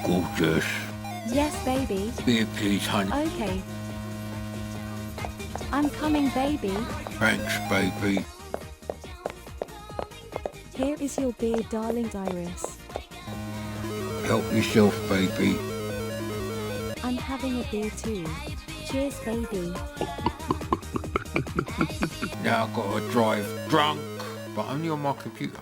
Gorgeous. Yes, baby. Beer, please, honey. Okay. I'm coming, baby. Thanks, baby. Here is your beer, darling Iris. Help yourself, baby. I'm having a beer too. Cheers, baby. Now I've got to drive drunk, but only on my computer.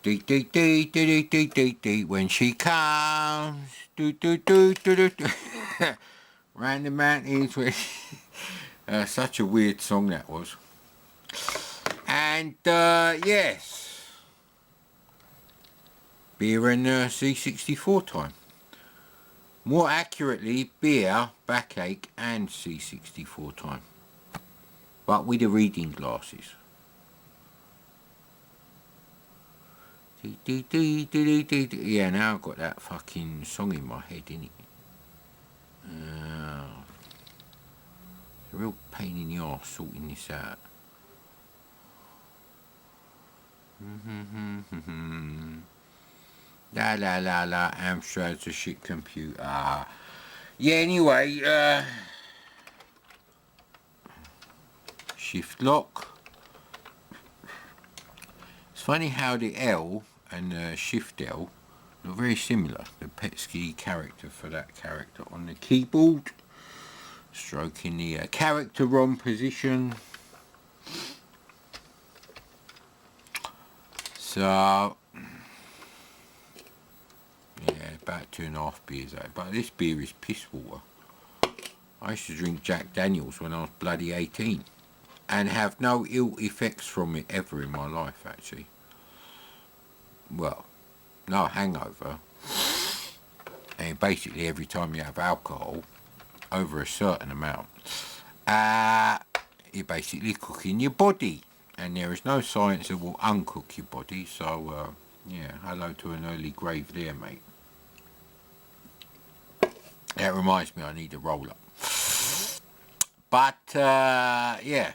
Dee dee dee dee dee dee dee when she comes. Do do do do do do. Round the mountains. Such a weird song that was. And yes, beer and C64 time. More accurately, beer, backache, and C64 time. But with the reading glasses. Yeah, now I've got that fucking song in my head, innit? It's a real pain in the arse sorting this out. La la la la, Amstrad's a shit computer. Yeah, anyway, shift lock. It's funny how the L and the shift L look very similar. The Petsky character for that character on the keyboard. Stroking the character ROM position. So, yeah, about 2.5 beers out. But this beer is piss water. I used to drink Jack Daniels when I was bloody 18. And have no ill effects from it ever in my life, actually. Well, no hangover. And basically every time you have alcohol, over a certain amount, you're basically cooking your body. And there is no science that will uncook your body. So, yeah, hello to an early grave there, mate. That reminds me I need a roll-up. But, yeah.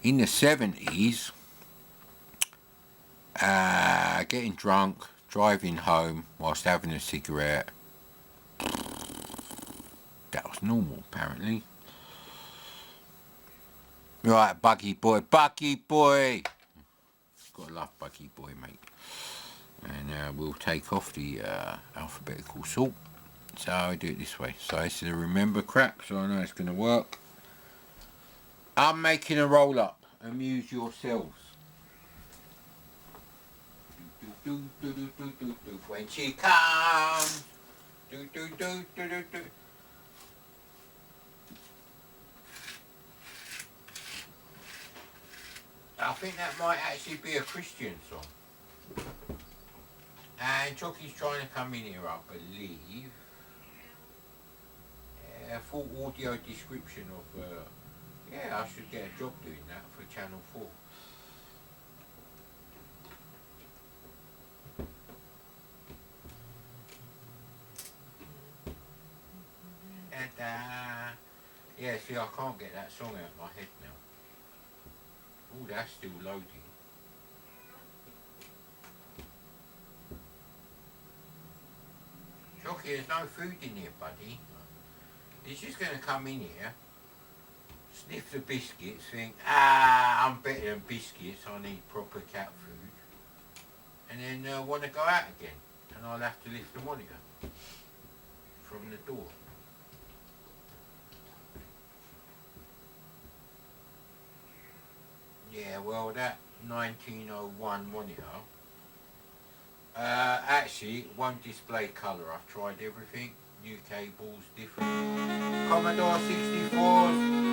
In the 70s, getting drunk, driving home whilst having a cigarette, that was normal, apparently. Right, Buggy Boy, Buggy Boy! Gotta love Buggy Boy, mate. And we'll take off the alphabetical sort. So I do it this way. So this is a remember crap, so I know it's going to work. I'm making a roll up. Amuse yourselves. Do, do, do, do, do, do. When she comes. Do, do, do, do, do, do. I think that might actually be a Christian song. And Chucky's trying to come in here, I believe. Full audio description of... yeah, I should get a job doing that for Channel 4. And, yeah, see, I can't get that song out of my head now. Oh, that's still loading. Chucky, there's no food in here, buddy. He's just going to come in here, sniff the biscuits, think, I'm better than biscuits, I need proper cat food. And then want to go out again. And I'll have to lift the monitor from the door. Yeah, well, that 1901 monitor actually won't display colour. I've tried everything. New cables, different. Commodore 64s.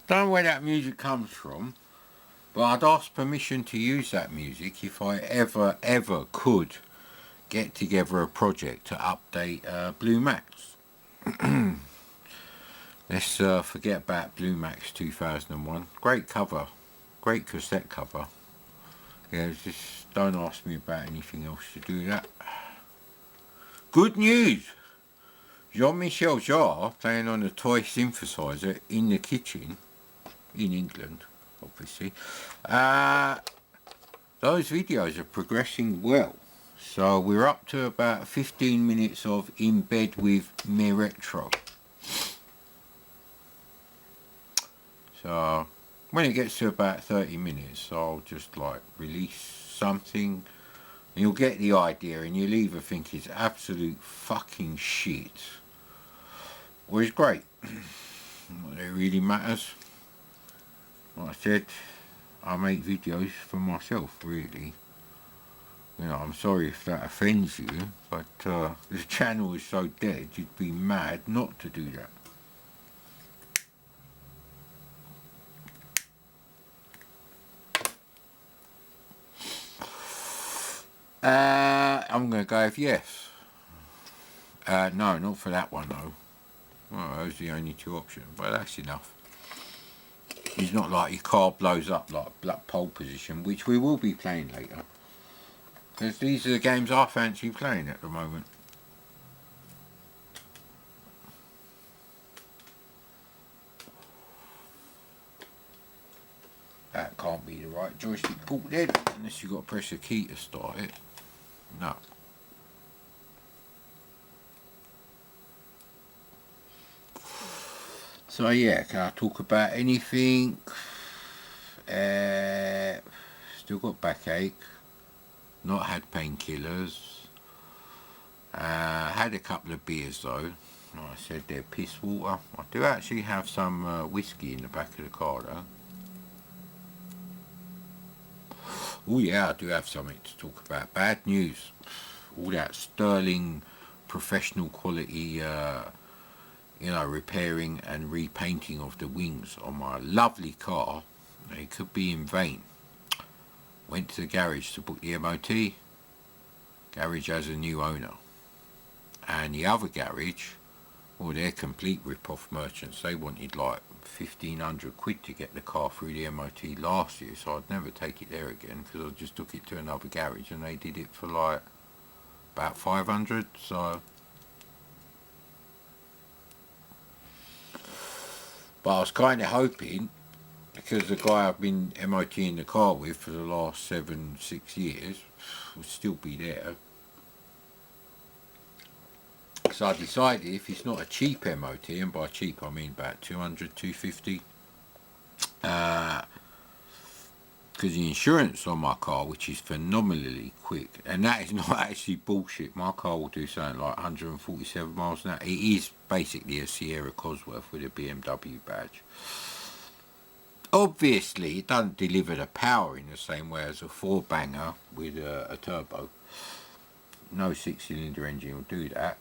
Don't know where that music comes from, but I'd ask permission to use that music if I ever could get together a project to update Blue Max. Let's forget about Blue Max 2001. Great cover, great cassette cover. Yeah, just don't ask me about anything else to do that. Good news! Jean-Michel Jarre playing on a toy synthesizer in the kitchen, in England, obviously. Those videos are progressing well. So we're up to about 15 minutes of In Bed with Me Retro. So when it gets to about 30 minutes, I'll just like release something. And you'll get the idea, and you'll either think it's absolute fucking shit, or it's great. Not that it really matters. Like I said, I make videos for myself, really. You know, I'm sorry if that offends you, but the channel is so dead, you'd be mad not to do that. I'm going to go with yes. No, not for that one though. Well, those are the only two options, but that's enough. It's not like your car blows up like Black Pole Position, which we will be playing later. Because these are the games I fancy playing at the moment. That can't be the right joystick port then, unless you've got to press a key to start it. No. So yeah, can I talk about anything? Still got backache. Not had painkillers. Had a couple of beers though. Like I said, they're piss water. I do actually have some whiskey in the back of the car though. Oh yeah, I do have something to talk about. Bad news. All that sterling professional quality repairing and repainting of the wings on my lovely car, it could be in vain. Went to the garage to book the MOT. Garage has a new owner. And the other garage, well, they're complete rip-off merchants. They wanted like 1,500 quid to get the car through the MOT last year, so I'd never take it there again because I just took it to another garage and they did it for like about 500. So, but I was kind of hoping, because the guy I've been MOTing the car with for the last 6 years would still be there. So I decided if it's not a cheap MOT, and by cheap I mean about 200, 250, because the insurance on my car, which is phenomenally quick, and that is not actually bullshit, my car will do something like 147 miles an hour. It is basically a Sierra Cosworth with a BMW badge. Obviously it doesn't deliver the power in the same way as a 4-banger with a turbo. No 6-cylinder engine will do that.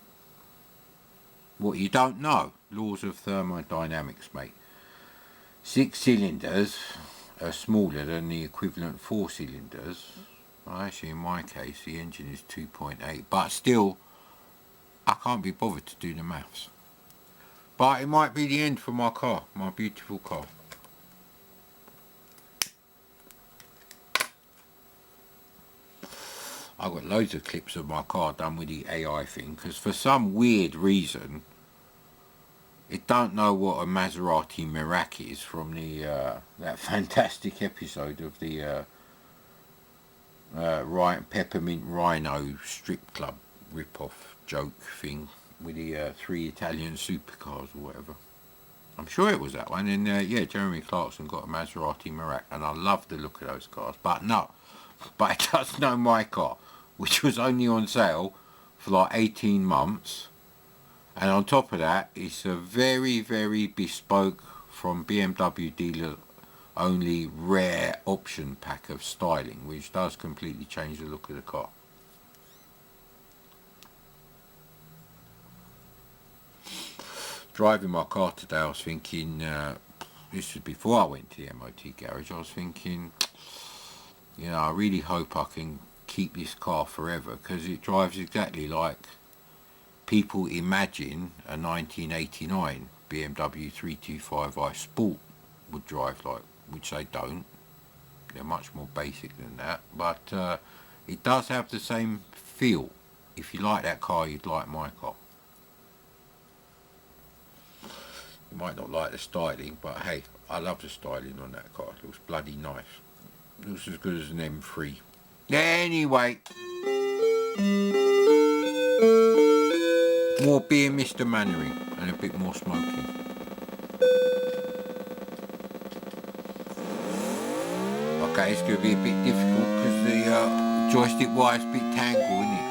What you don't know, laws of thermodynamics, mate. 6 cylinders are smaller than the equivalent 4 cylinders. Well, actually, in my case, the engine is 2.8, but still, I can't be bothered to do the maths. But it might be the end for my car, my beautiful car. I've got loads of clips of my car done with the AI thing, because for some weird reason, it don't know what a Maserati Merak is from the that fantastic episode of the Peppermint Rhino strip club rip-off joke thing with the 3 Italian supercars or whatever. I'm sure it was that one. And yeah, Jeremy Clarkson got a Maserati Merak, and I love the look of those cars. But no, but it does know my car, which was only on sale for like 18 months. And on top of that, it's a very, very bespoke, from BMW dealer only, rare option pack of styling, which does completely change the look of the car. Driving my car today, I was thinking, this was before I went to the MOT garage, I was thinking, you know, I really hope I can keep this car forever, because it drives exactly like people imagine a 1989 BMW 325i Sport would drive like, which they don't. They're much more basic than that, but it does have the same feel. If you like that car, you'd like my car. You might not like the styling, but hey, I love the styling on that car. It looks bloody nice. It looks as good as an M3. Anyway, more beer, Mr. Mannering, and a bit more smoking. Okay, it's going to be a bit difficult because the joystick wire's a bit tangled, isn't it?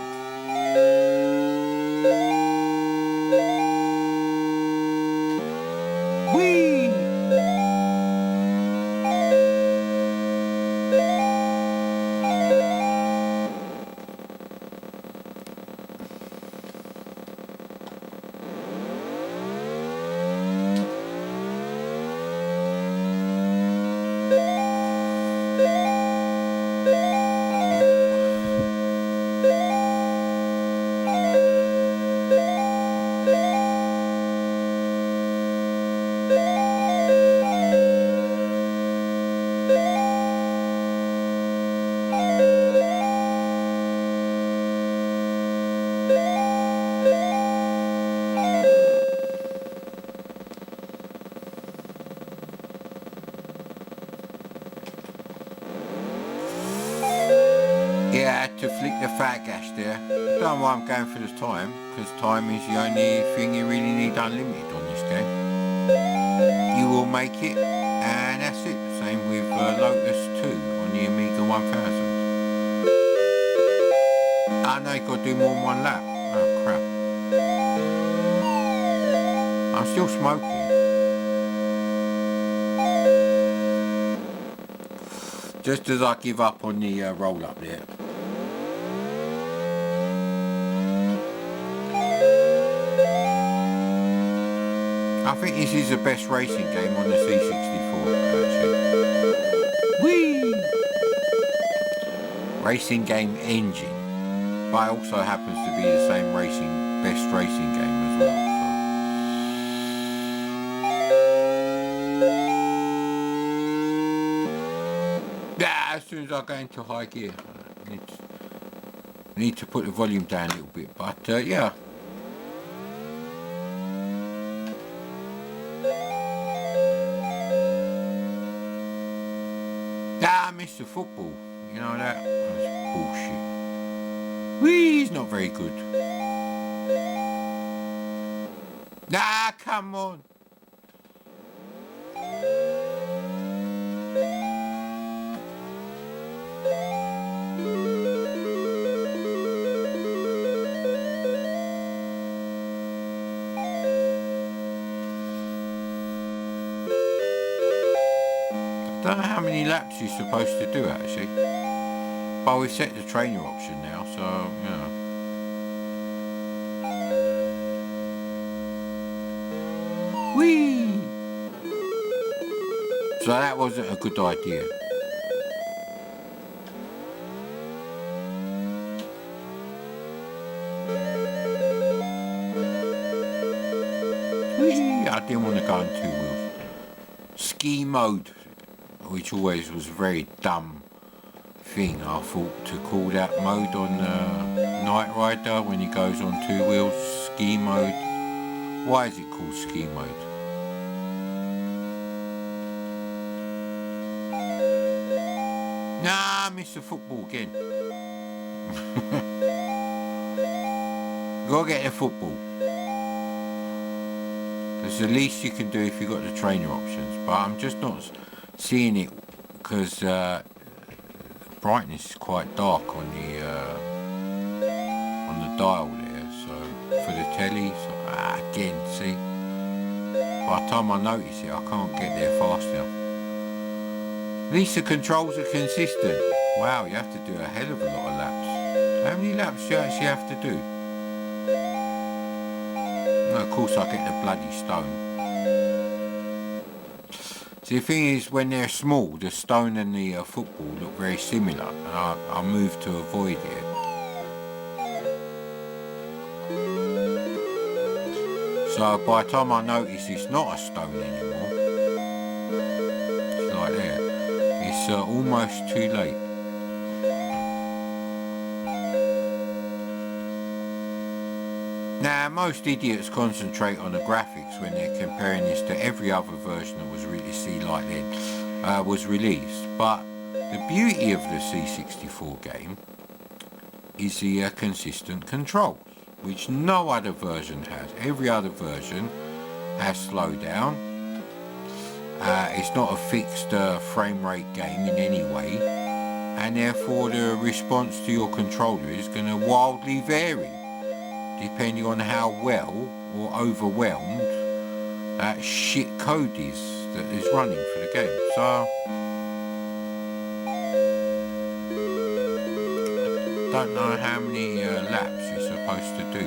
Whee! Yeah, I had to flick the fat gas there. I don't know why I'm going for the time, because time is the only thing you really need unlimited on this game. You will make it, and that's it. Same with Lotus 2 on the Amiga 1000. Oh no, you've got to do more than one lap. Oh crap. I'm still smoking. Just as I give up on the roll up there. I think this is the best racing game on the C64 actually. Whee! Racing game engine, but it also happens to be the same best racing game as well. So. Yeah, as soon as I go into high gear, I need to put the volume down a little bit, but yeah. Ah, I missed the football. You know that? That's bullshit. Whee, he's not very good. Nah, come on. I don't know how many laps you're supposed to do actually, but we've set the trainer option now, so you know. Whee! So that wasn't a good idea. Whee! I didn't want to go on 2 wheels. Ski mode, which always was a very dumb thing, I thought, to call that mode on Knight Rider when he goes on 2 wheels. Ski mode. Why is it called ski mode? Nah, I missed the football again. Gotta get the football. It's the least you can do if you've got the trainer options, but I'm just not seeing it because brightness is quite dark on the dial there, so for the telly, so, again, see, by the time I notice it, I can't get there fast enough. At least the controls are consistent. Wow, you have to do a hell of a lot of laps. How many laps do you actually have to do? No, of course I get the bloody stone. See, the thing is, when they're small, the stone and the football look very similar, and I moved to avoid it. So by the time I notice it's not a stone anymore, it's like there. It's almost too late. Now, most idiots concentrate on the graphics when they're comparing this to every other version that was was released. But the beauty of the C64 game is the consistent controls, which no other version has. Every other version has slowdown. It's not a fixed frame rate game in any way, and therefore the response to your controller is going to wildly vary, depending on how well or overwhelmed that shit code is that is running for the game. So I don't know how many laps you're supposed to do.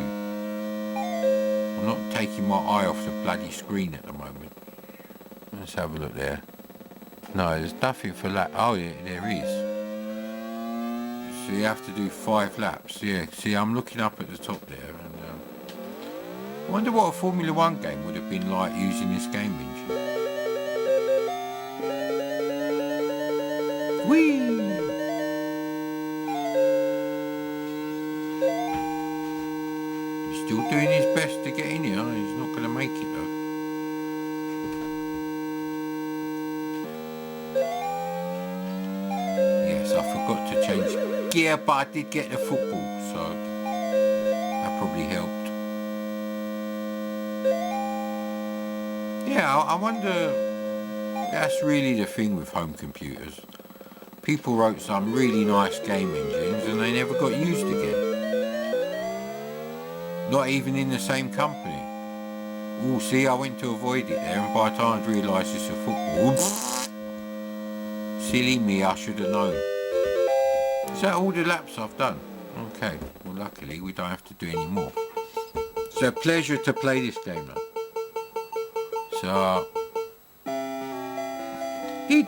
I'm not taking my eye off the bloody screen at the moment. Let's have a look there. No, there's nothing for lap. Oh yeah, there is. So you have to do 5 laps. Yeah, see, I'm looking up at the top there, and I wonder what a Formula 1 game would have been like using this game engine. Whee! He's still doing his best to get in here. He's not going to make it though. Yes, I forgot to change gear, but I did get the football, so that probably helped. Yeah, I wonder, that's really the thing with home computers. People wrote some really nice game engines and they never got used again. Not even in the same company. Oh, see, I went to avoid it there, and by the time I realised it's a football, silly me, I should have known. Is that all the laps I've done? Okay, well luckily we don't have to do any more. It's a pleasure to play this game now. So, right, we've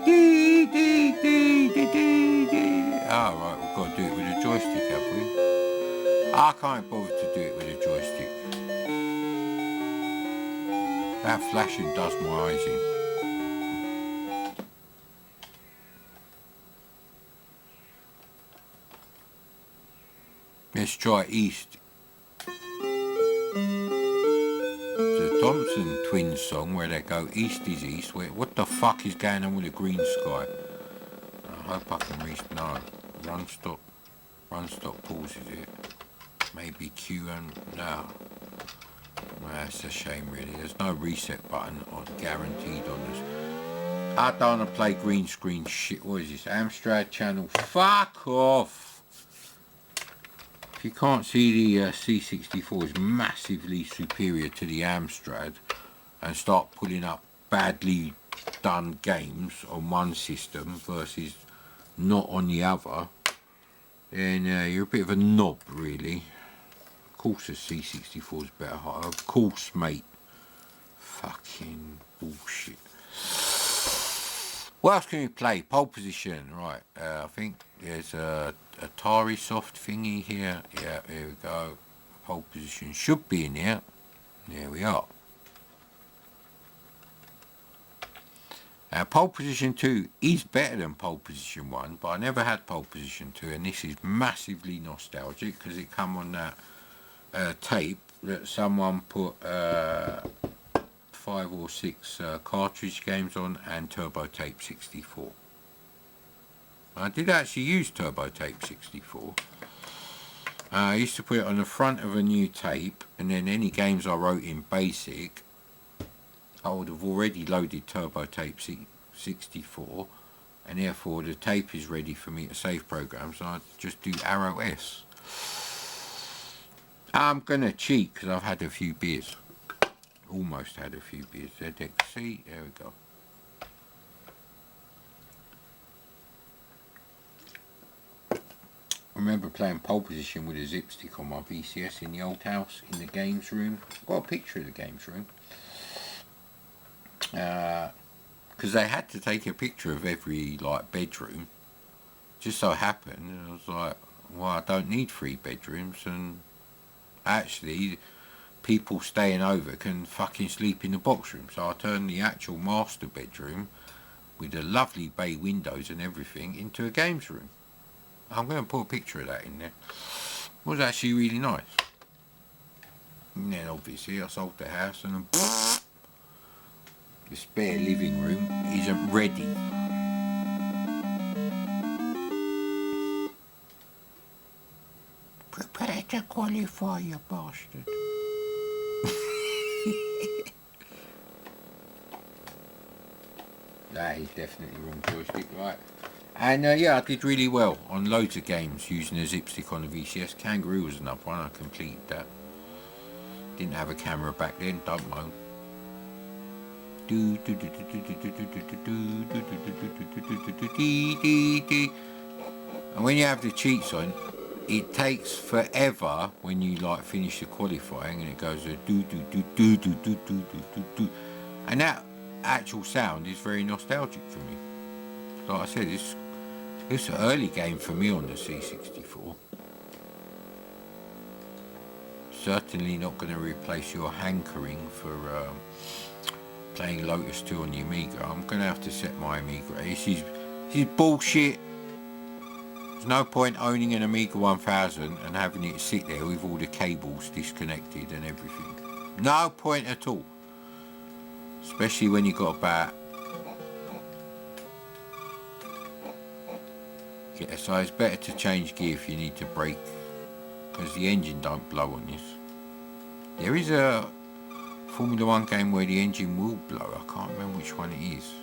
got to do it with a joystick, have we? I can't bother to do it with a joystick. That flashing does my eyes in. Let's try east. The Thompson Twins song where they go east is east. What the fuck is going on with the green sky? I hope I can reach. No. Run stop pause is it? Maybe Q and no. That's a shame really. There's no reset button guaranteed on this. I don't want to play green screen shit. What is this? Amstrad channel. Fuck off! If you can't see, the C64 is massively superior to the Amstrad, and start pulling up badly done games on one system versus not on the other, then you're a bit of a knob really. Of course the C64 is better. Of course, mate. Fucking bullshit. What else can we play? Pole position, right. I think there's a Atari soft thingy here. Yeah, here we go. Pole position should be in here. There we are. Pole position 2 is better than pole position 1, but I never had pole position 2, and this is massively nostalgic because it come on that tape that someone put 5 or 6 cartridge games on, and Turbo Tape 64. I did actually use Turbo Tape 64. I used to put it on the front of a new tape, and then any games I wrote in BASIC, I would have already loaded Turbo Tape 64, and therefore the tape is ready for me to save programs, and I just do Arrow S. I'm gonna cheat because I've had a few beers. Almost had a few beers. ZXC, there we go. I remember playing pole position with a zip stick on my VCS in the old house, in the games room. Got a picture of the games room. because they had to take a picture of every like bedroom. Just so happened, and I was like, well, I don't need 3 bedrooms, and actually people staying over can fucking sleep in the box room. So I turned the actual master bedroom with the lovely bay windows and everything into a games room. I'm going to put a picture of that in there. It was actually really nice. And then obviously I sold the house, and the spare living room isn't ready. Prepare to qualify, you bastard. That is definitely wrong joystick, right? And yeah, I did really well on loads of games using a zipstick on the VCS. Kangaroo was another one, I completed that. Didn't have a camera back then, don't moan. And when you have the cheats on, it takes forever when you like finish the qualifying, and it goes do do do do do do do do do, and that actual sound is very nostalgic for me. Like I said, it's an early game for me on the C64. Certainly not going to replace your hankering for playing Lotus 2 on the Amiga. I'm going to have to set my Amiga. This is bullshit. There's no point owning an Amiga 1000 and having it sit there with all the cables disconnected and everything. No point at all. Especially when you've got about... Yeah, so it's better to change gear if you need to brake, because the engine don't blow on this. There is a Formula 1 game where the engine will blow. I can't remember which one it is.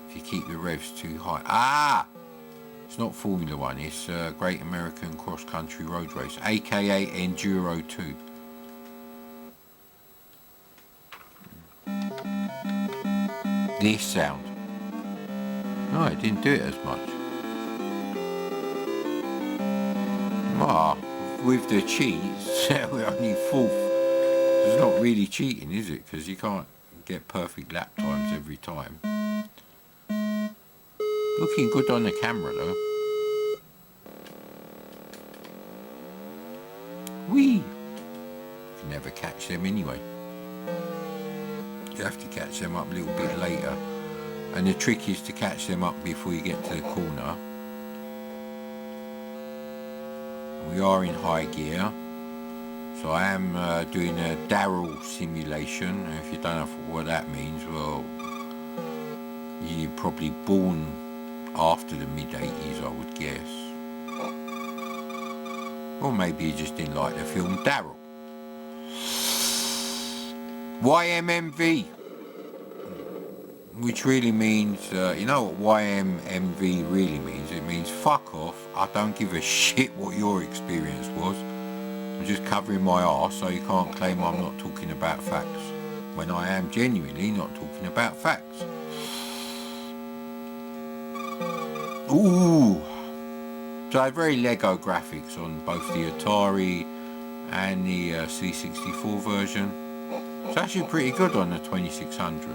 If you keep the revs too high. Ah! It's not Formula 1, it's Great American Cross Country Road Race, aka Enduro 2. This sound. No, it didn't do it as much. Ah, with the cheats, we're only 4th. It's not really cheating, is it? Because you can't get perfect lap times every time. Looking good on the camera though. Whee! You can never catch them anyway. You have to catch them up a little bit later. And the trick is to catch them up before you get to the corner. We are in high gear. So I am doing a Daryl simulation. And if you don't know what that means, well, you're probably born after the mid-80s, I would guess. Or maybe you just didn't like the film Daryl. YMMV, which really means, you know what YMMV really means? It means fuck off, I don't give a shit what your experience was. I'm just covering my arse, so you can't claim I'm not talking about facts, when I am genuinely not talking about facts. Ooh! So very Lego graphics on both the Atari and the C64 version. It's actually pretty good on the 2600.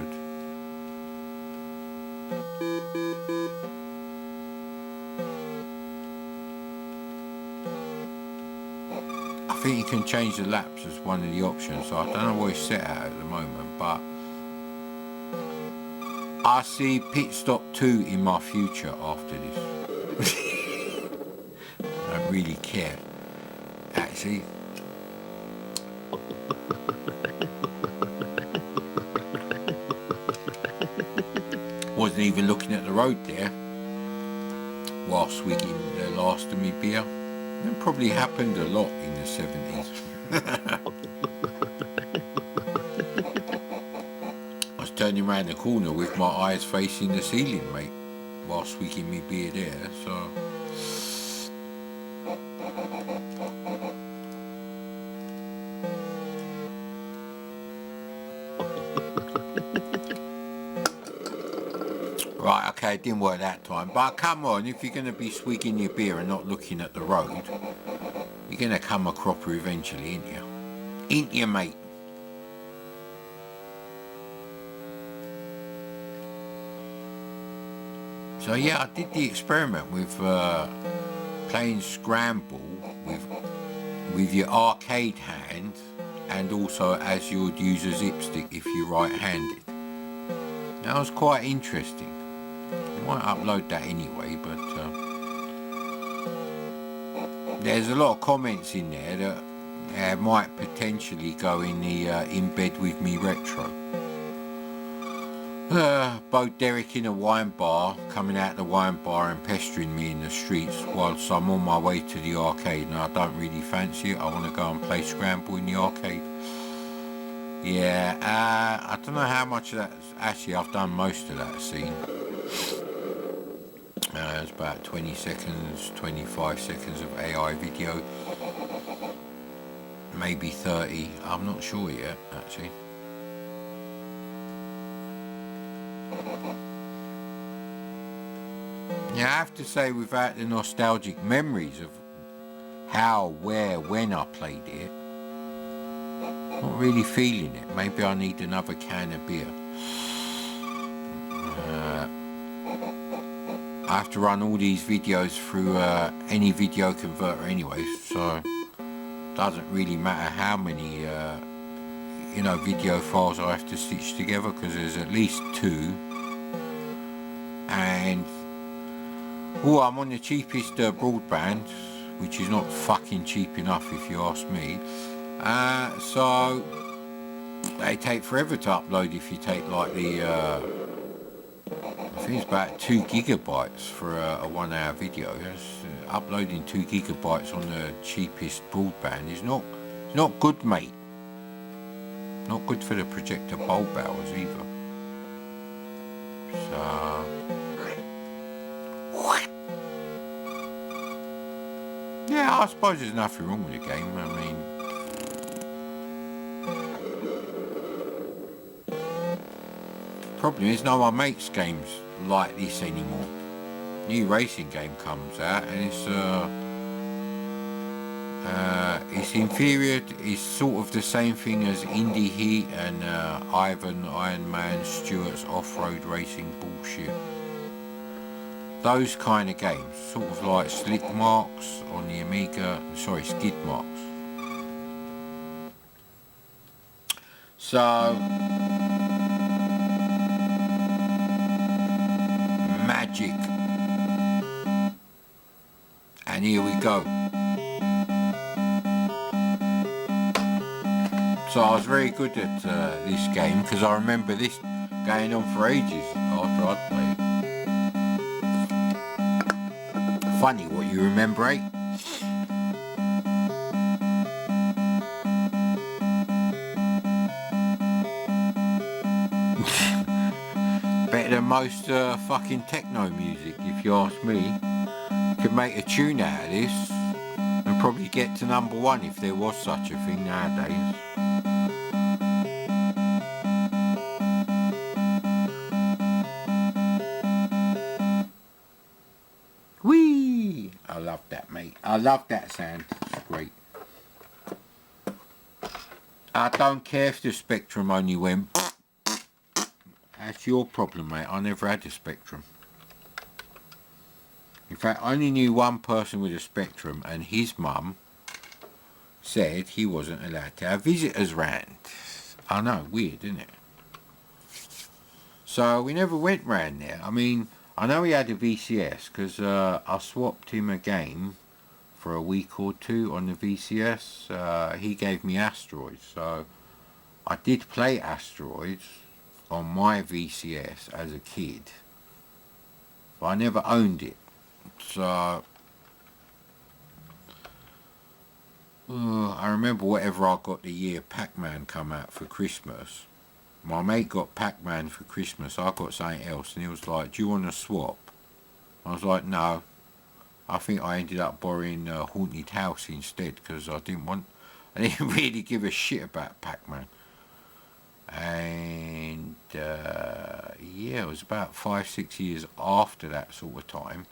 I think you can change the laps as one of the options, so I don't know what it's set at the moment, but I see Pit Stop 2 in my future after this. I don't really care, actually. Wasn't even looking at the road there while swigging the last of me beer. That probably happened a lot in the 70s. I was turning around the corner with my eyes facing the ceiling, mate, while swigging me beer there, so... Right, okay, it didn't work that time, but come on, if you're going to be swigging your beer and not looking at the road, you're going to come a cropper eventually, ain't you? Ain't you, mate? So yeah, I did the experiment with playing Scramble with your arcade hand, and also as you would use a zip stick if you're right-handed. That was quite interesting. I might upload that anyway, but there's a lot of comments in there that might potentially go in the in bed with me retro. Bo Derek in a wine bar, coming out the wine bar and pestering me in the streets whilst I'm on my way to the arcade, and I don't really fancy it. I want to go and play Scramble in the arcade. Yeah, I don't know how much of that. Actually, I've done most of that scene. It's about 20 seconds, 25 seconds of AI video. Maybe 30. I'm not sure yet, actually. Yeah, I have to say, without the nostalgic memories of how, where, when I played it, not really feeling it. Maybe I need another can of beer. I have to run all these videos through any video converter anyway, so it doesn't really matter how many video files I have to stitch together, because there's at least 2. And I'm on the cheapest broadband, which is not fucking cheap enough if you ask me. So they take forever to upload if you take like the I think it's about 2 gigabytes for a 1 hour video. Uploading 2 gigabytes on the cheapest broadband is not good, mate. Not good for the projector bulb hours either. So yeah, I suppose there's nothing wrong with the game. I mean, problem is no one makes games like this anymore. New racing game comes out and it's inferior. It's sort of the same thing as Indie Heat and Iron Man Stewart's off-road racing bullshit. Those kind of games, sort of like Slick Marks on the Amiga, sorry, Skid Marks. So magic, and here we go. So I was very good at this game, because I remember this going on for ages after I'd played. Funny what you remember, eh? Better than most fucking techno music, if you ask me. Could make a tune out of this and probably get to #1 if there was such a thing nowadays. Whee! I love that, mate. I love that sound. It's great. I don't care if the Spectrum only went. That's your problem, mate. I never had a Spectrum. In fact, I only knew one person with a Spectrum, and his mum said he wasn't allowed to have visitors round. I know, weird, isn't it? So we never went round there. I mean, I know he had a VCS, because I swapped him a game for a week or 2 on the VCS. He gave me Asteroids, so I did play Asteroids on my VCS as a kid, but I never owned it. So I remember whatever I got the year Pac-Man come out for Christmas. My mate got Pac-Man for Christmas, I got something else, and he was like, do you want to swap? I was like, no. I think I ended up borrowing Haunted House instead, because I didn't really give a shit about Pac-Man. And yeah, it was about 5-6 years after that sort of time.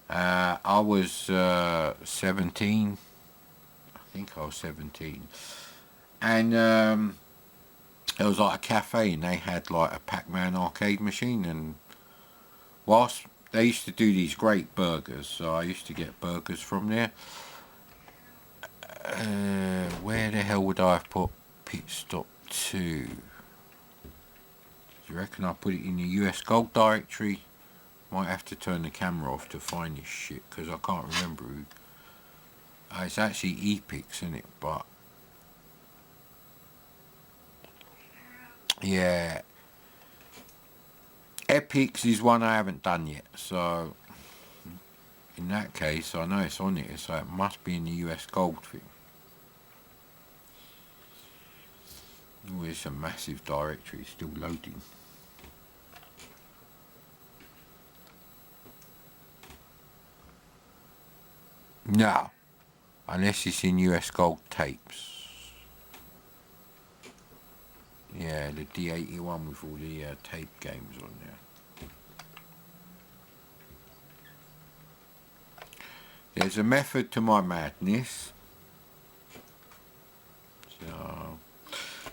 I was 17. I think I was 17. And it was like a cafe, and they had like a Pac-Man arcade machine. And whilst they used to do these great burgers, so I used to get burgers from there. Where the hell would I have put pit stop 2? Do you reckon I put it in the US Gold directory? Might have to turn the camera off to find this shit, because I can't remember who. It's actually Epics, isn't it? But yeah, Epics is one I haven't done yet, so in that case I know it's on it, so it must be in the US Gold thing. Oh, it's a massive directory, still loading. No, unless it's in US Gold tapes. Yeah, the D81 with all the tape games on there. There's a method to my madness. So,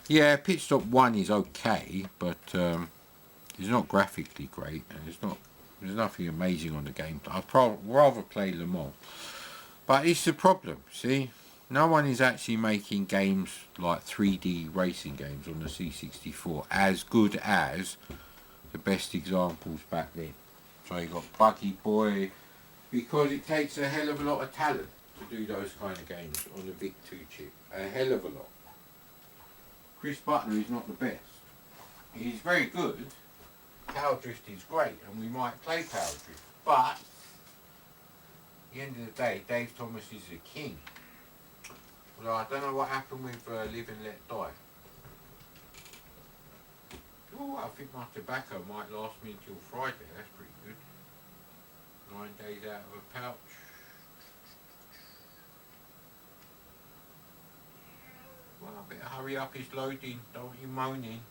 yeah, Pit Stop 1 is okay, but it's not graphically great, and there's nothing amazing on the game. I'd rather play Le Mans. But it's the problem, see? No one is actually making games like 3D racing games on the C64 as good as the best examples back then. So you got Buggy Boy, because it takes a hell of a lot of talent to do those kind of games on the VIC-2 chip. A hell of a lot. Chris Butler is not the best. He's very good. Power Drift is great, and we might play Power Drift. But at the end of the day, Dave Thomas is the king. Well, I don't know what happened with Live and Let Die. Oh, I think my tobacco might last me until Friday. That's pretty good. 9 days out of a pouch. Well, I better hurry up, it's loading. Don't you moaning.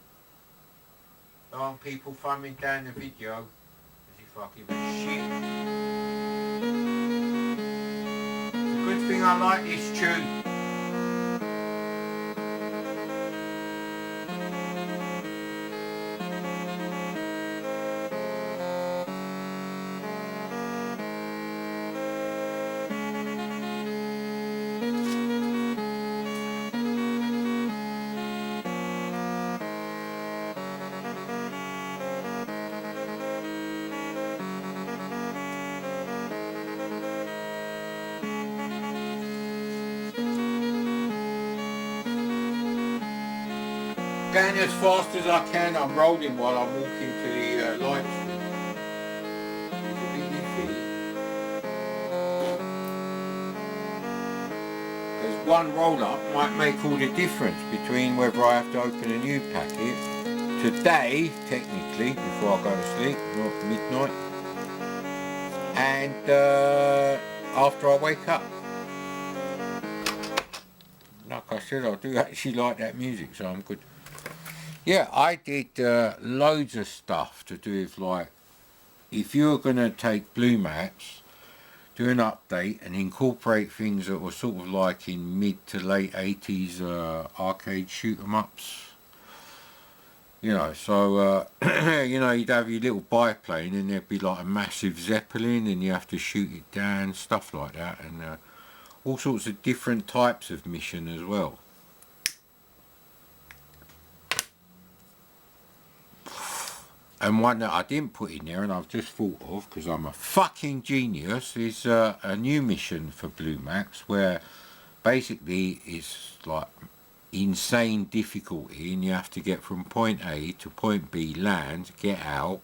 Aren't people thumbing down the video as if I give a shit. It's a good thing I like this tune. Going as fast as I can, I'm rolling while I'm walking to the light stream. It's a bit iffy. Because one roll up might make all the difference between whether I have to open a new packet today, technically, before I go to sleep, not midnight, and after I wake up. Like I said, I do actually like that music, so I'm good. Yeah, I did loads of stuff to do with, like, if you're going to take Blue Maps, do an update and incorporate things that were sort of like in mid to late 80s arcade shoot 'em ups. You know, so, you know, you'd have your little biplane and there'd be like a massive Zeppelin and you have to shoot it down, stuff like that, and all sorts of different types of mission as well. And one that I didn't put in there and I've just thought of because I'm a fucking genius is a new mission for Blue Maps where basically it's like insane difficulty and you have to get from point A to point B, land, get out.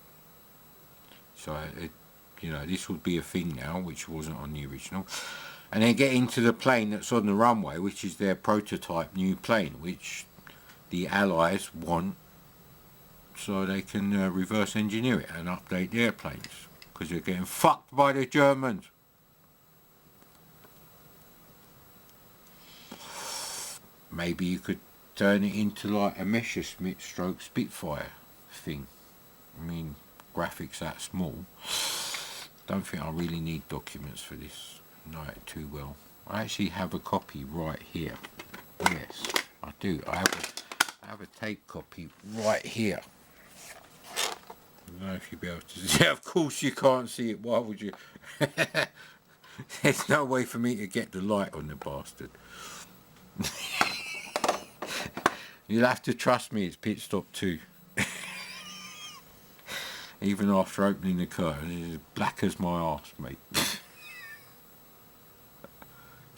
So you know, this would be a thing now, which wasn't on the original, and then get into the plane that's on the runway, which is their prototype new plane, which the Allies want so they can reverse engineer it and update the airplanes because they're getting fucked by the Germans. Maybe you could turn it into like a Messerschmitt stroke Spitfire thing. I mean, graphics that small. Don't think I really need documents for this. Know it too well. I actually have a copy right here. Yes, I do. I have a tape copy right here. don't know if you'll be able to see. Of course you can't see it. Why would you? There's no way for me to get the light on the bastard. You'll have to trust me, it's pit stop 2. Even after opening the car, it's as black as my arse, mate.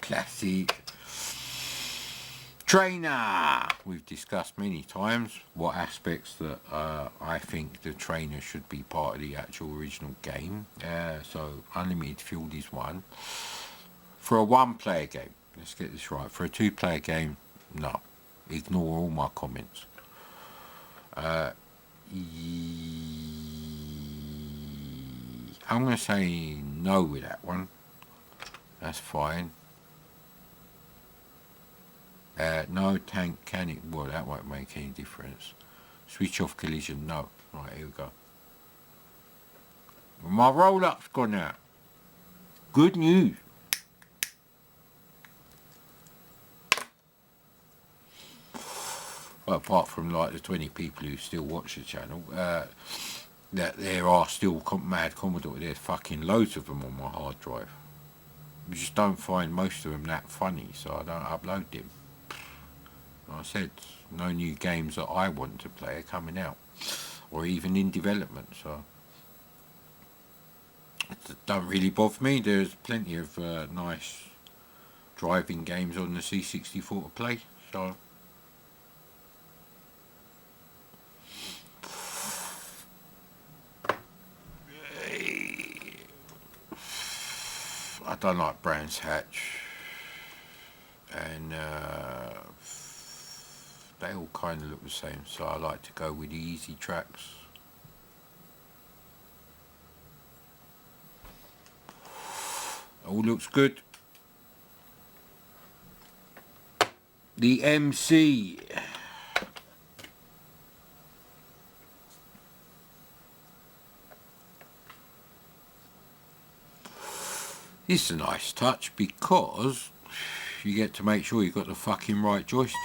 Classic. Trainer! We've discussed many times what aspects that I think the trainer should be part of the actual original game. So unlimited field is one. For a 1-player game, let's get this right. For a 2-player game, no. Ignore all my comments. I'm going to say no with that one. That's fine. No tank can it? Well, that won't make any difference. Switch off collision, no. Right, here we go. My roll-up's gone out. Good news. Well, apart from like the 20 people who still watch the channel, that there are still mad Commodore. There's fucking loads of them on my hard drive. I just don't find most of them that funny, so I don't upload them. Like I said, no new games that I want to play are coming out, or even in development, so it don't really bother me. There's plenty of nice driving games on the C64 to play, so I don't like Brands Hatch, and they all kind of look the same, so I like to go with the easy tracks. All looks good. The MC. This is a nice touch because you get to make sure you've got the fucking right joystick.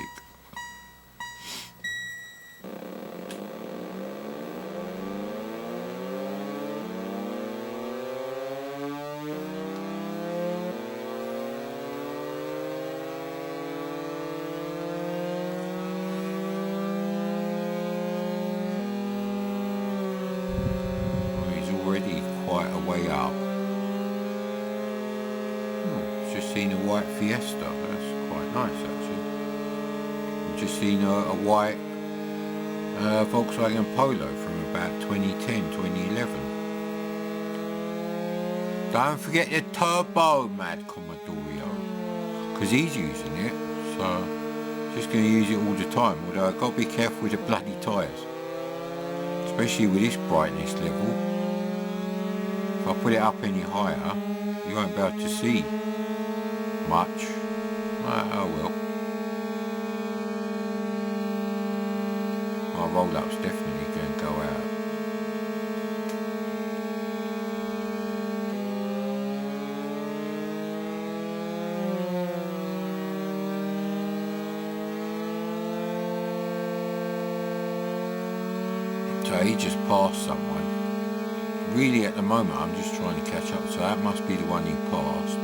He's already quite a way up. Just seen a white Fiesta, that's quite nice actually. I've just seen a white Volkswagen Polo from about 2010, 2011. Don't forget the turbo, mad Commodore, because he's using it, so just going to use it all the time, although I've got to be careful with the bloody tyres, especially with this brightness level. If I put it up any higher, you won't be able to see much. Oh well. My roll-up's definitely going to go out. So he just passed someone. Really at the moment I'm just trying to catch up, so that must be the one he passed.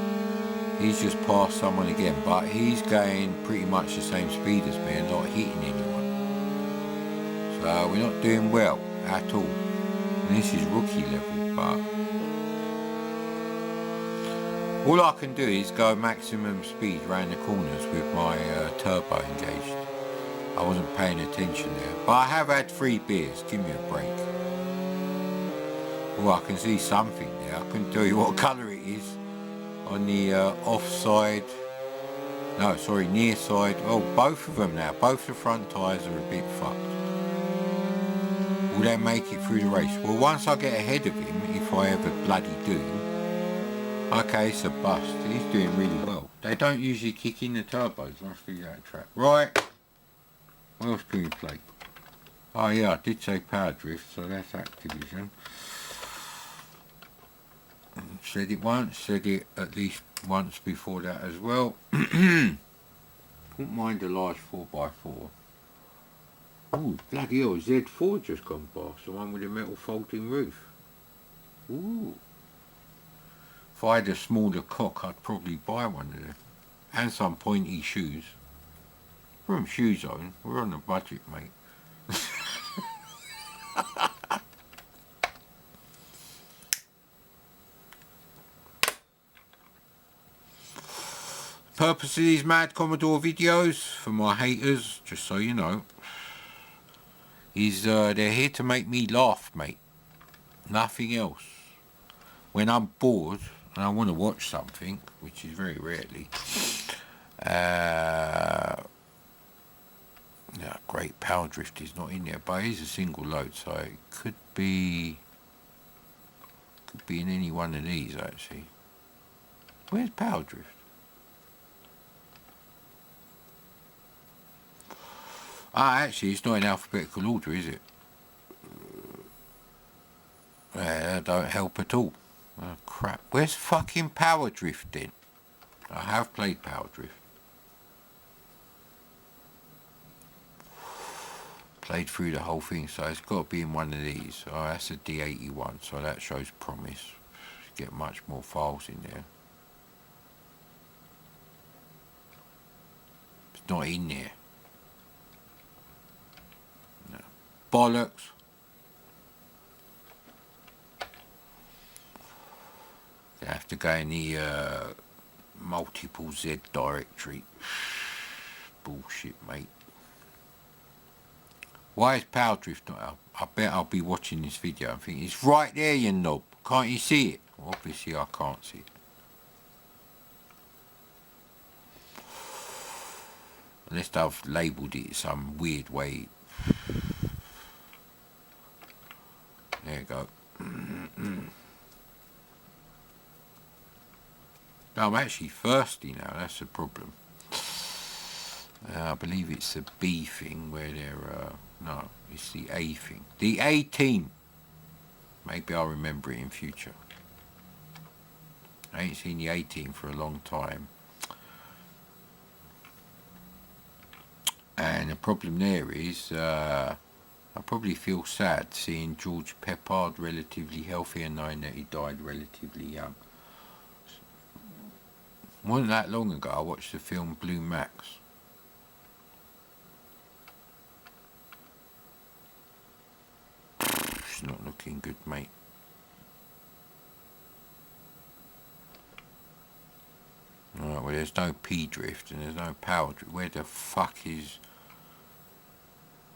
He's just passed someone again, but he's going pretty much the same speed as me and not hitting anyone. So we're not doing well at all. And this is rookie level, but all I can do is go maximum speed around the corners with my turbo engaged. I wasn't paying attention there, but I have had 3 beers, give me a break. Well, I can see something there, I couldn't tell you what colour it is. On the offside, no sorry, near side, oh both of them now, both the front tyres are a bit fucked. Will they make it through the race? Well, once I get ahead of him, if I ever bloody do, okay, it's a bust, he's doing really well. They don't usually kick in the turbos, must be that track. Right, what else can we play? Oh yeah, I did say Power Drift, so that's Activision. Said it once, said it at least once before that as well. Wouldn't mind a large 4x4. Ooh, bloody hell, Z4 just gone past, the one with the metal folding roof. Ooh. If I had a smaller cock, I'd probably buy one of them. And some pointy shoes. We're on Shoe Zone, we're on a budget, mate. Purpose of these Mad Commodore videos, for my haters, just so you know, is they're here to make me laugh, mate. Nothing else. When I'm bored and I want to watch something, which is very rarely, yeah, Great Power Drift is not in there, but it is a single load, so it could be in any one of these actually. Where's Power Drift? Ah, actually, it's not in alphabetical order, is it? That don't help at all. Oh, crap. Where's fucking Power Drift then? I have played Power Drift. Played through the whole thing, so it's got to be in one of these. Oh, that's a D81, so that shows promise. Get much more files in there. It's not in there. No. Bollocks. You have to go in the multiple Z directory. Bullshit, mate. Why is Power Drift not up? I bet I'll be watching this video and thinking, it's right there, you knob. Can't you see it? Well, obviously I can't see it. Unless I've labelled it some weird way. There you go. I'm actually thirsty now, that's the problem. I believe it's the B thing where they're, no, it's the A thing. The A team. Maybe I'll remember it in future. I ain't seen the A team for a long time. And the problem there is, I probably feel sad seeing George Peppard relatively healthy and knowing that he died relatively young. Wasn't that long ago I watched the film Blue Max. It's not looking good, mate. Alright, well there's no P drift and there's no power drift. Where the fuck is...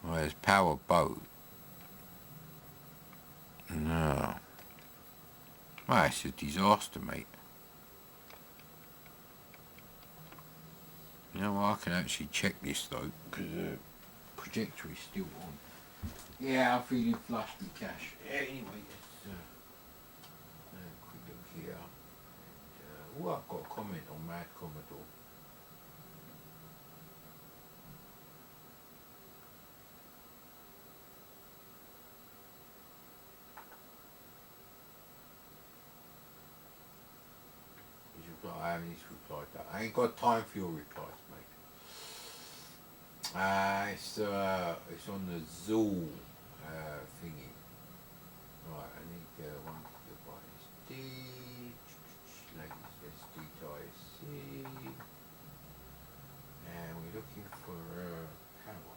Well, there's power boat. No. Well, it's a disaster, mate. You know what, I can actually check this though, because the projector is still on. Yeah, I'm feeling flush with cash. Anyway, let's quick look here. Oh, I've got a comment on Mad Commodore. I haven't replied that. I ain't got time for your replies, mate. It's on the Zool thingy. Right, I need one gigabyte SD, latest SD to IC, and we're looking for power.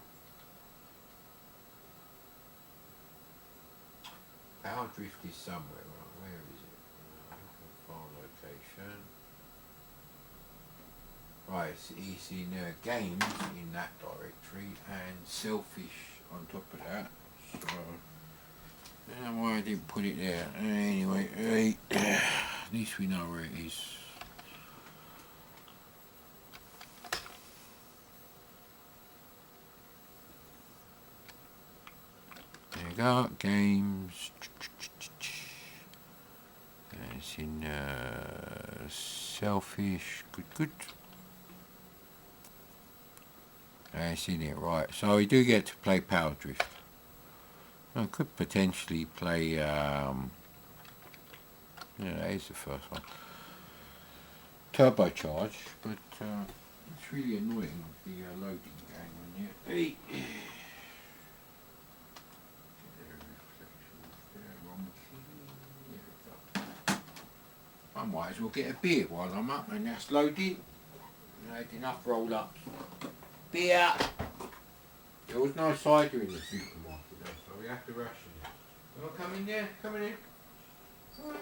Power drift is somewhere, right? Where is it? File location. Right, it's in games in that directory and selfish on top of that. So, I don't know why I didn't put it there. Anyway, at least we know where it is. There you go, games. It's in selfish. Good. It's in it, right. So we do get to play Power Drift. I could potentially play, yeah, that is the first one. Turbocharge, but it's really annoying with the loading going on here. Hey. I might as well get a beer while I'm up, and that's loading. I had enough roll-ups. Beer! There was no cider in the supermarket though, so we have to ration it. You want to come in there? Come in here. Come on.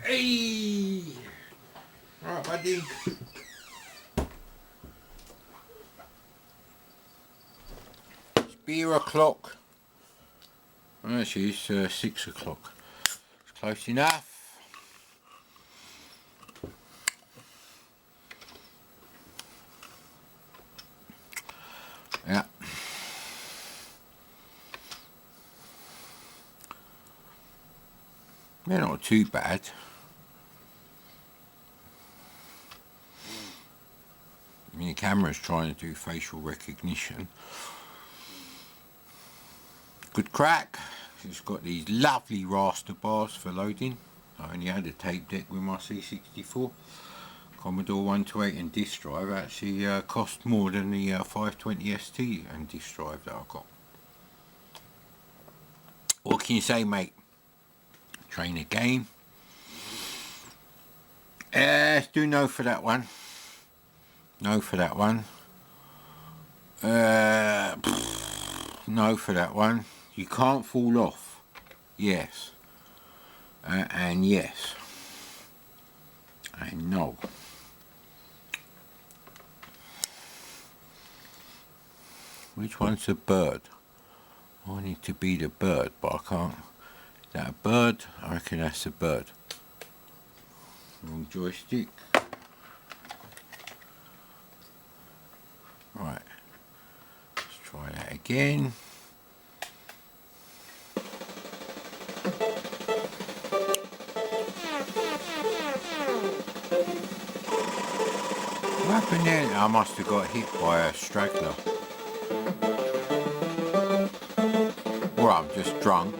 Hey! Right, buddy. It's beer o'clock. Actually, it's 6 o'clock. It's close enough. Yeah. They're not too bad. I mean, the camera's trying to do facial recognition. Good crack. It's got these lovely raster bars for loading. I only had a tape deck with my C64. Commodore 128 and disk drive actually cost more than the 520 ST and disk drive that I got. What can you say, mate? Train again. Let's do no for that one. No for that one. No for that one. You can't fall off. Yes. And yes. And no. Which one's a bird? I need to be the bird, but I can't. Is that a bird? I reckon that's a bird. Wrong joystick. Right. Let's try that again. What happened there? I must have got hit by a straggler. Or I'm just drunk.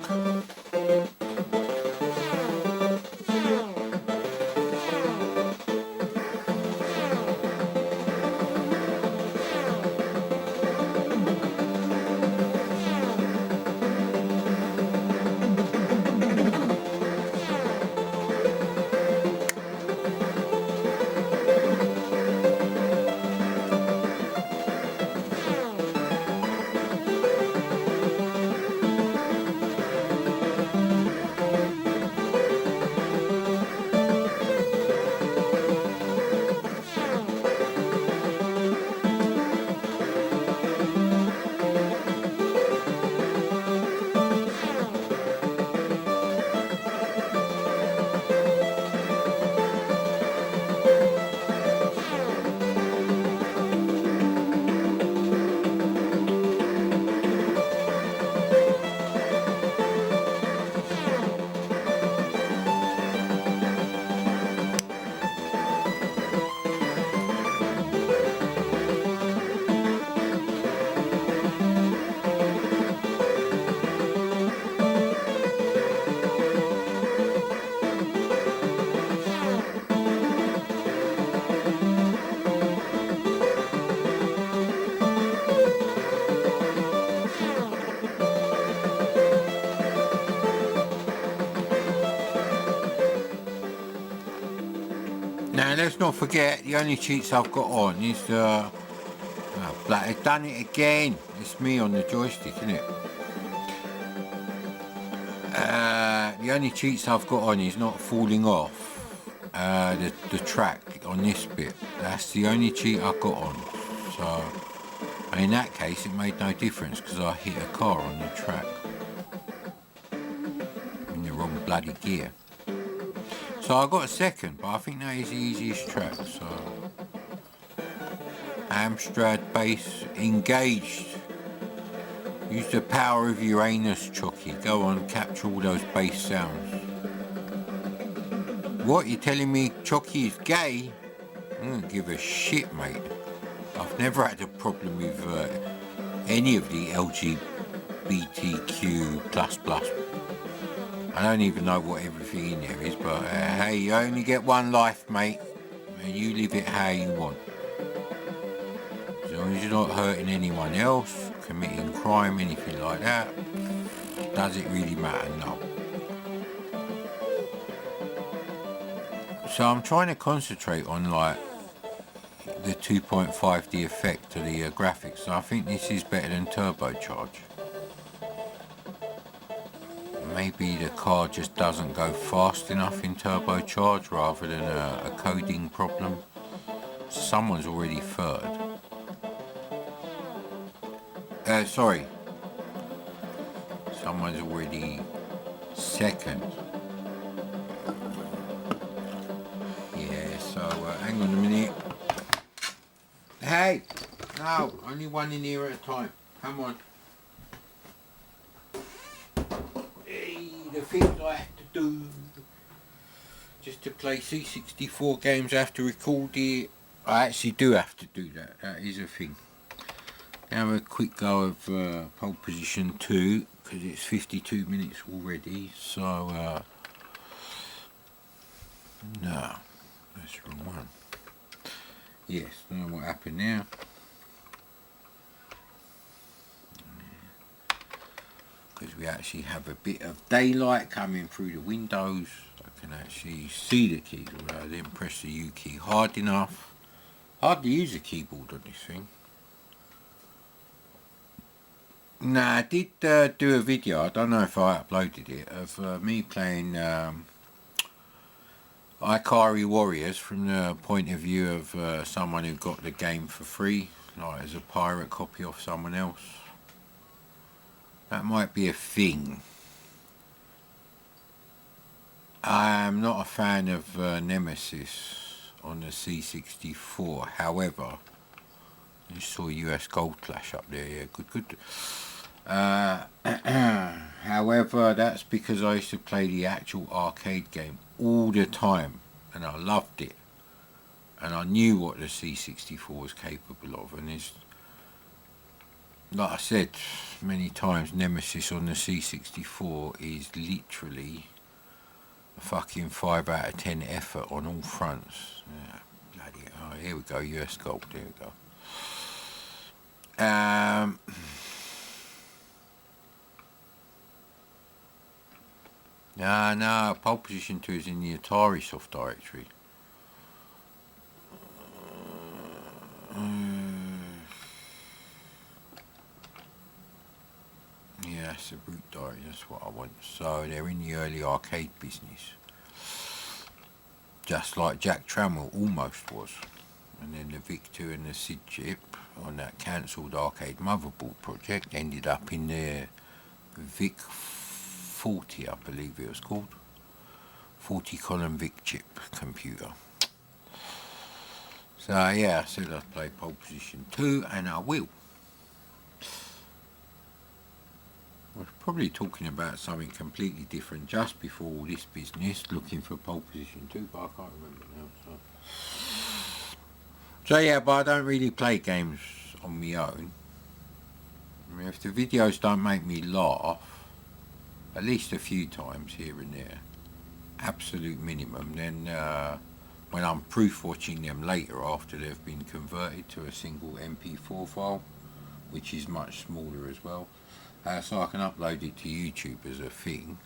And let's not forget, the only cheats I've got on is the... I've done it again. It's me on the joystick, isn't it? The only cheats I've got on is not falling off the track on this bit. That's the only cheat I've got on. So, in that case, it made no difference because I hit a car on the track in the wrong bloody gear. So I got a second, but I think that is the easiest track. So, Amstrad bass engaged. Use the power of Uranus, Chucky. Go on, capture all those bass sounds. What, you telling me Chucky is gay? I don't give a shit, mate. I've never had a problem with any of the LGBTQ++. I don't even know what everything in there is, but hey, you only get one life, mate. And you live it how you want. As long as you're not hurting anyone else, committing crime, anything like that, does it really matter? No. So I'm trying to concentrate on like the 2.5D effect of the graphics. So I think this is better than turbocharge. Maybe the car just doesn't go fast enough in turbocharge rather than a coding problem. Someone's already third. Sorry. Someone's already second. Yeah, so hang on a minute. Hey! No, only one in here at a time. Come on. Hey, the things I have to do. Just to play C64 games, I have to record it. I actually do have to do that. That is a thing. Have a quick go of pole position 2 because it's 52 minutes already. So no, that's the wrong one. Yes, don't know what happened now. Because we actually have a bit of daylight coming through the windows. I can actually see the keys, although I didn't press the U key hard enough. Hardly use a keyboard on this thing. Nah, I did do a video, I don't know if I uploaded it, of me playing Ikari Warriors from the point of view of someone who got the game for free, like as a pirate copy of someone else. That might be a thing. I am not a fan of Nemesis on the C64, however, you saw US Gold Flash up there, yeah, good. However, that's because I used to play the actual arcade game all the time and I loved it and I knew what the C64 was capable of, and it's like I said many times, Nemesis on the C64 is literally a fucking 5 out of 10 effort on all fronts. Yeah, bloody, oh, here we go, US Gold, there we go. No, pole position 2 is in the Atari soft directory. Yeah, that's the root directory, that's what I want. So they're in the early arcade business. Just like Jack Trammell almost was. And then the VIC-2 and the SID chip on that cancelled arcade motherboard project ended up in the VIC-40, I believe it was called. 40-column VIC chip computer. So yeah, I said I'd play pole position 2, and I will. I was probably talking about something completely different just before all this business, looking for pole position 2, but I can't remember now. So yeah, but I don't really play games on my own. I mean, if the videos don't make me laugh, at least a few times here and there, absolute minimum, then when I'm proof watching them later after they've been converted to a single MP4 file, which is much smaller as well, so I can upload it to YouTube as a thing,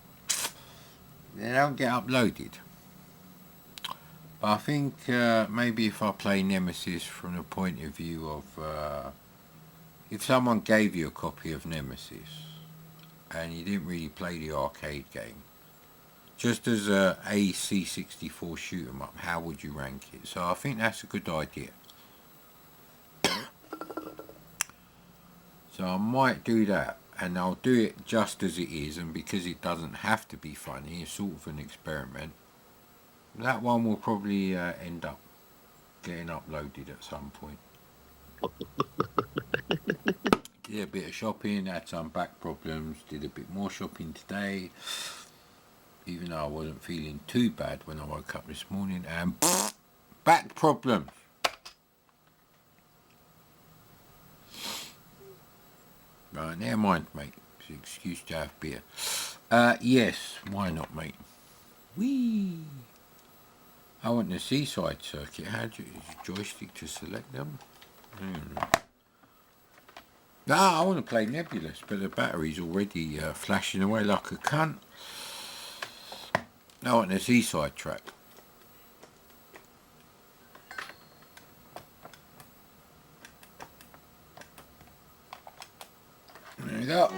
they don't get uploaded. But I think maybe if I play Nemesis from the point of view of if someone gave you a copy of Nemesis and you didn't really play the arcade game, just as a C64 shoot 'em up, how would you rank it? So I think that's a good idea. So I might do that, and I'll do it just as it is, and because it doesn't have to be funny, it's sort of an experiment. That one will probably end up getting uploaded at some point. Did a bit of shopping, had some back problems, did a bit more shopping today, even though I wasn't feeling too bad when I woke up this morning, and back problems. Right, never mind, mate. It's an excuse to have beer. Yes, why not, mate? Whee! I want the seaside circuit. How do you use your joystick to select them? I want to play Nebulous, but the battery's already flashing away like a cunt. I want the seaside track. There we go.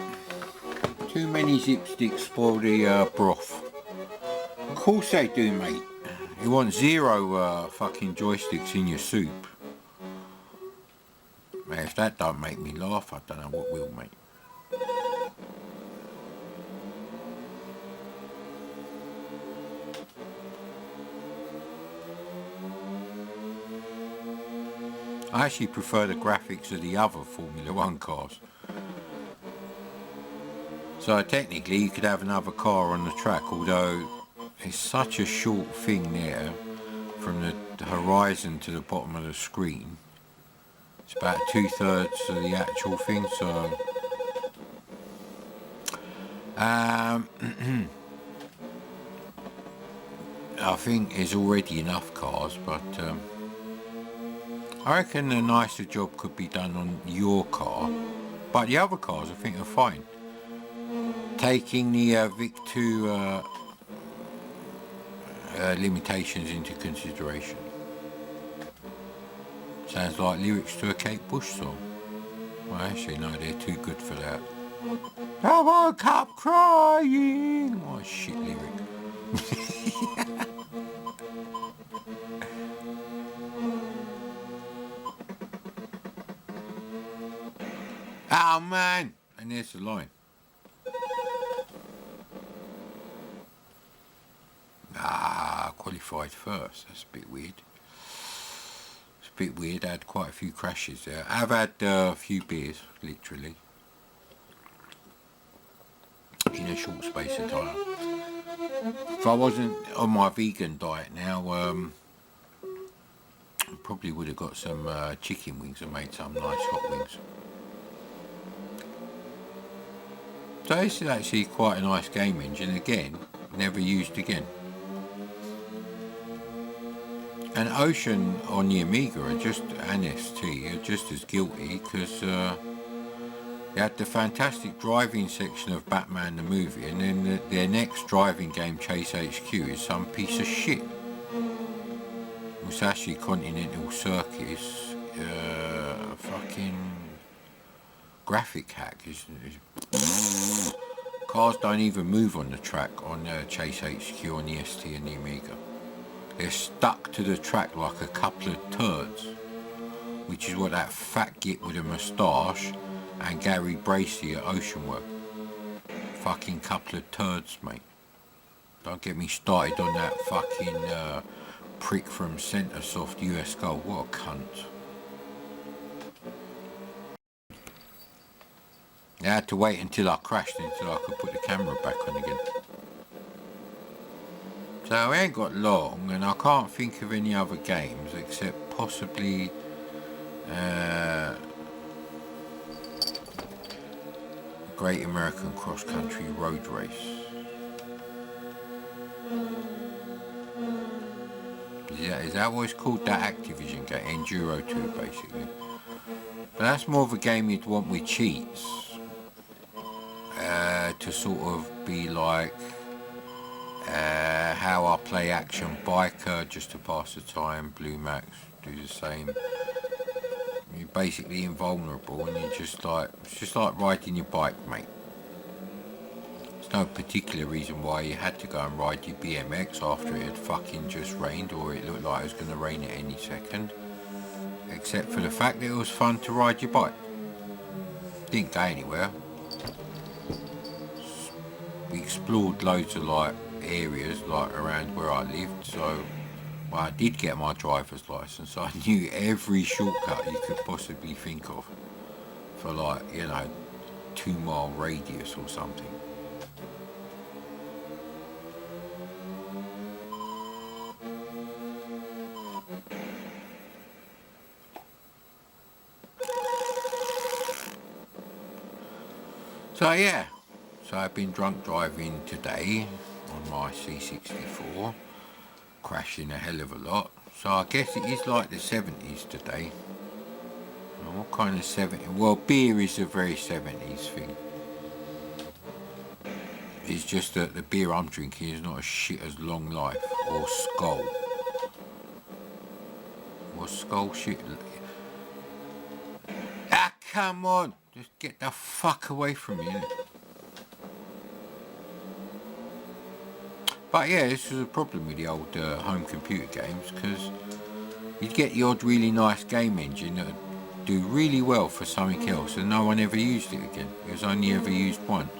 Too many zip sticks spoil the broth. Of course they do, mate. You want zero fucking joysticks in your soup. Man, if that don't make me laugh, I don't know what will, mate. I actually prefer the graphics of the other Formula 1 cars. So technically you could have another car on the track, although it's such a short thing there from the horizon to the bottom of the screen. It's about 2/3 of the actual thing, so I think there's already enough cars, but I reckon a nicer job could be done on your car, but the other cars I think are fine. Taking the VIC-2 limitations into consideration. Sounds like lyrics to a Kate Bush song. Well, actually, no, they're too good for that. I woke up crying. What a shit lyric. Oh man, and there's the line. Qualified first. That's a bit weird. It's a bit weird. I had quite a few crashes there. I've had a few beers, literally, in a short space of time. If I wasn't on my vegan diet now, I probably would have got some chicken wings and made some nice hot wings. So this is actually quite a nice game engine. Again, never used again. And Ocean on the Amiga and ST are just as guilty, because they had the fantastic driving section of Batman the movie, and then their next driving game, Chase HQ, is some piece of shit. It's actually Continental Circus, fucking graphic hack. Cars don't even move on the track on Chase HQ on the ST and the Amiga. They're stuck to the track like a couple of turds, which is what that fat git with a moustache and Gary Bracey at Ocean were. Fucking couple of turds, mate. Don't get me started on that fucking prick from Centresoft US Gold. What a cunt. I had to wait until I crashed until I could put the camera back on again. So I ain't got long, and I can't think of any other games except possibly Great American Cross Country Road Race. Is that what it's called? That Activision game, Enduro 2 basically. But that's more of a game you'd want with cheats to sort of be like how I play Action Biker just to pass the time. Blue Max do the same. You're basically invulnerable, and it's just like riding your bike, mate. There's no particular reason why you had to go and ride your BMX after it had fucking just rained, or it looked like it was going to rain at any second, except for the fact that it was fun to ride your bike. Didn't go anywhere. We explored loads of like areas like around where I lived, so well, I did get my driver's license. I knew every shortcut you could possibly think of for like, 2-mile radius or something. So yeah, so I've been drunk driving today on my C64, crashing a hell of a lot. So I guess it is like the 70s today. What kind of 70s? Well, beer is a very 70s thing. It's just that the beer I'm drinking is not as shit as Long Life or Skull. Or Skull shit. Ah, come on! Just get the fuck away from me. But yeah, this was a problem with the old home computer games, because you'd get the odd really nice game engine that would do really well for something else, and no one ever used it again. It was only ever used once.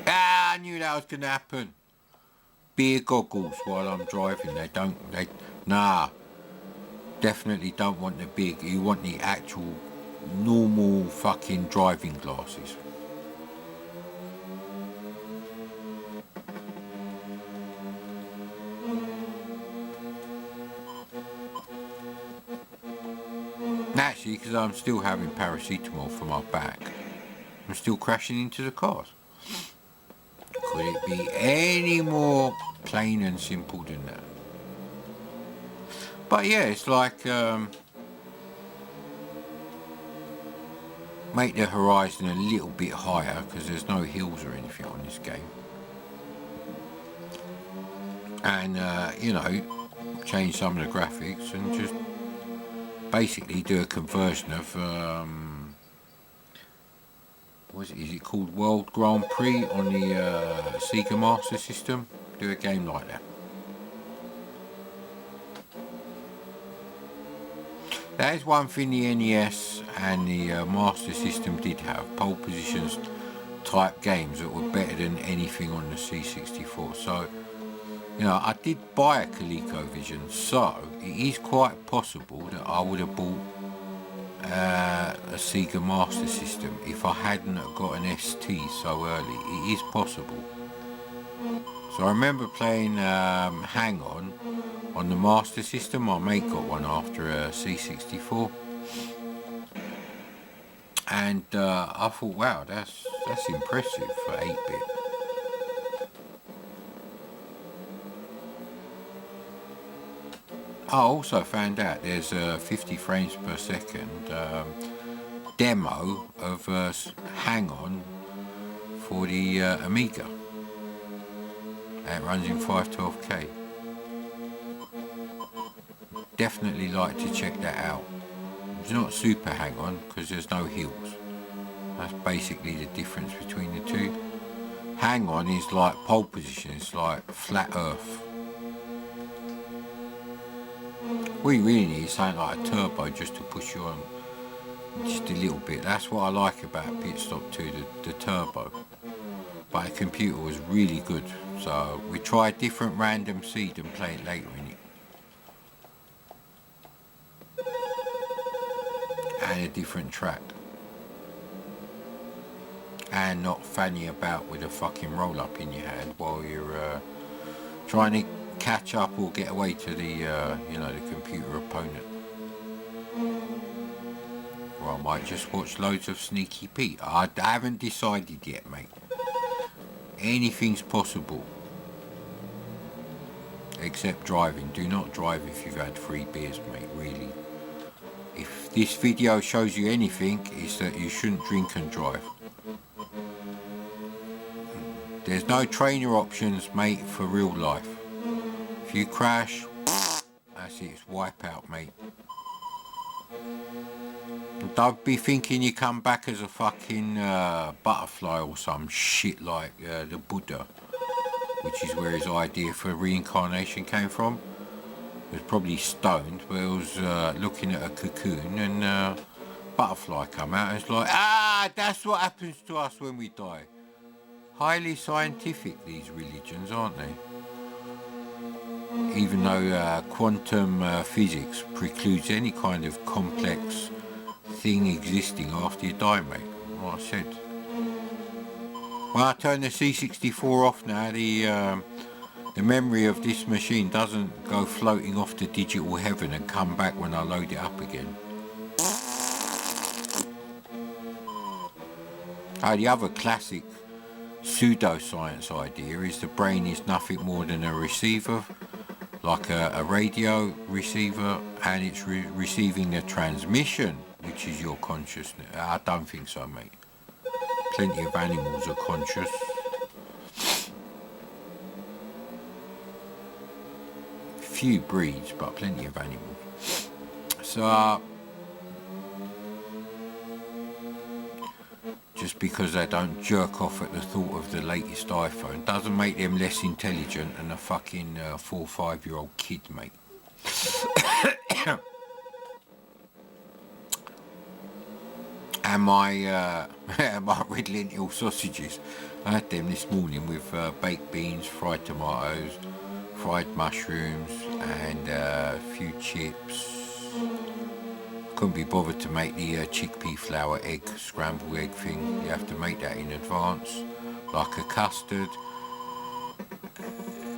Ah, I knew that was going to happen. Beer goggles while I'm driving. Nah. Definitely don't want the big. You want the actual normal fucking driving glasses. Actually, because I'm still having paracetamol for my back, I'm still crashing into the cars. Could it be any more plain and simple than that? But yeah, it's like make the horizon a little bit higher, because there's no hills or anything on this game. And change some of the graphics and just basically do a conversion of is it called World Grand Prix on the Sega Master System? Do a game like that. That is one thing the NES and the Master System did have, pole positions type games that were better than anything on the C64. So, I did buy a ColecoVision, so it is quite possible that I would have bought a Sega Master System if I hadn't got an ST so early. It is possible. So I remember playing Hang On the Master System. My mate got one after a C64, and I thought, wow, that's impressive for 8-bit. I also found out there's a 50 frames per second demo of Hang On for the Amiga. It runs in 512K. Definitely like to check that out. It's not super Hang On because there's no hills. That's basically the difference between the two. Hang On is like pole position, it's like flat earth. We really need something like a turbo just to push you on just a little bit. That's what I like about Pit Stop 2, the turbo. But the computer was really good, so we tried different random seed and play it later in it. And a different track. And not fanny about with a fucking roll up in your hand while you're trying to catch up or get away to the the computer opponent. Or I might just watch loads of Sneaky Pete. I haven't decided yet, mate. Anything's possible. Except driving. Do not drive if you've had 3 beers, mate, really. If this video shows you anything, it's that you shouldn't drink and drive. There's no trainer options, mate, for real life. If you crash, that's it, it's wipeout, mate. And don't be thinking you come back as a fucking butterfly or some shit like the Buddha, which is where his idea for reincarnation came from. It was probably stoned, but it was looking at a cocoon and butterfly come out and it's like, that's what happens to us when we die. Highly scientific, these religions, aren't they? Even though quantum physics precludes any kind of complex thing existing after you die, mate. Like I said. When I turn the C64 off now, the memory of this machine doesn't go floating off to digital heaven and come back when I load it up again. The other classic pseudoscience idea is the brain is nothing more than a receiver, like a radio receiver, and it's receiving a transmission, which is your consciousness. I don't think so, mate. Plenty of animals are conscious. Few breeds, but plenty of animals. So just because they don't jerk off at the thought of the latest iPhone doesn't make them less intelligent than a fucking 4 or 5 year old kid, mate. And my red lentil sausages, I had them this morning with baked beans, fried tomatoes, fried mushrooms and a few chips. Couldn't be bothered to make the chickpea flour egg, scrambled egg thing. You have to make that in advance, like a custard,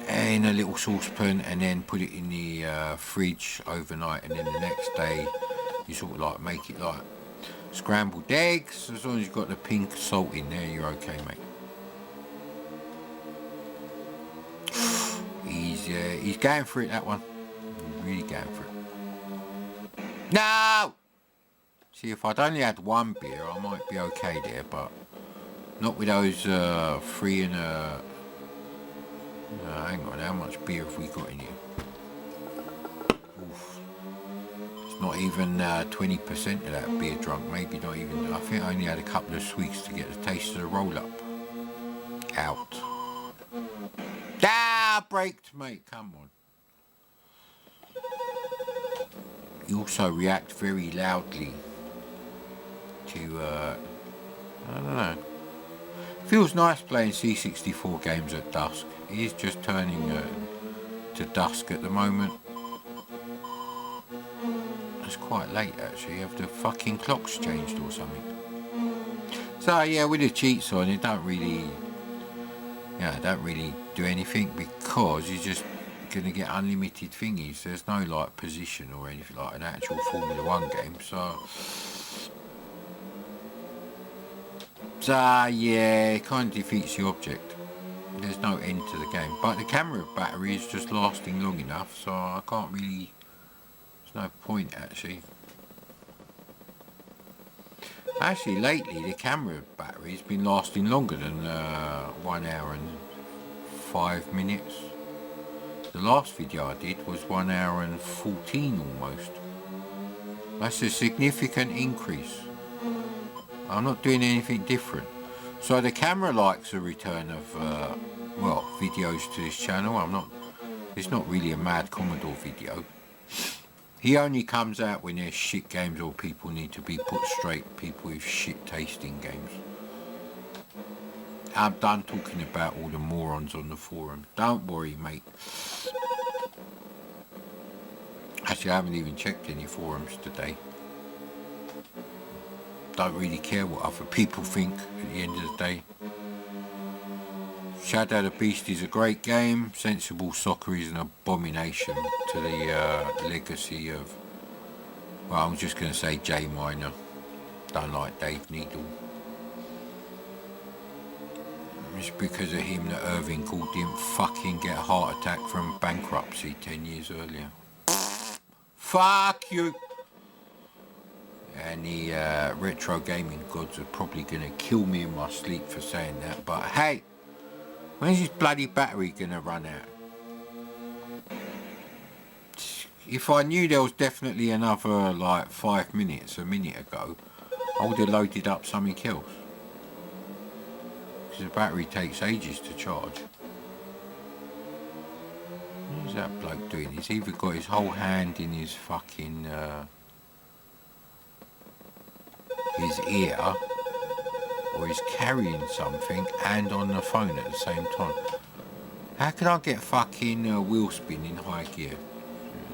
in a little saucepan, and then put it in the fridge overnight, and then the next day you sort of like make it like scrambled eggs. As long as you've got the pink salt in there, you're okay, mate. He's going for it, that one. He's really going for it. No! See, if I'd only had one beer, I might be okay there, but not with those 3 and hang on, how much beer have we got in here? Oof. It's not even 20% of that beer drunk, maybe not even. I think I only had a couple of sweets to get the taste of the roll-up out. Braked, mate, come on. You also react very loudly to, I don't know. Feels nice playing C64 games at dusk. It is just turning to dusk at the moment. It's quite late actually. Have the fucking clocks changed or something? So yeah, with the cheats on, it don't really do anything because you're just gonna get unlimited thingies. There's no like position or anything like an actual Formula 1 game. So yeah, it kind of defeats the object. There's no end to the game. But the camera battery is just lasting long enough, so I can't really. There's no point actually. Actually, lately the camera battery's been lasting longer than 1 hour and 5 minutes. The last video I did was 1 hour and 14 almost. That's a significant increase. I'm not doing anything different. So the camera likes a return of videos to this channel. It's not really a mad Commodore video. He only comes out when there's shit games or people need to be put straight, people with shit tasting games. I'm done talking about all the morons on the forum. Don't worry, mate. Actually, I haven't even checked any forums today. Don't really care what other people think at the end of the day. Shadow the Beast is a great game. Sensible Soccer is an abomination to the legacy of, well, I'm just going to say J Minor. Don't like Dave Needle. It's because of him that Irving Gould didn't fucking get a heart attack from bankruptcy 10 years earlier. Fuck you! And the retro gaming gods are probably going to kill me in my sleep for saying that, but hey, When's this bloody battery gonna run out? If I knew there was definitely another like 5 minutes a minute ago, I would have loaded up something else. Because the battery takes ages to charge. What's that bloke doing? He's either got his whole hand in his fucking his ear, or he's carrying something and on the phone at the same time. How can I get fucking wheel spin in high gear?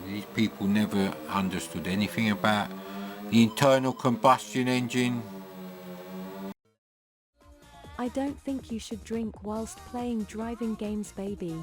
These people never understood anything about the internal combustion engine. I don't think you should drink whilst playing driving games, baby.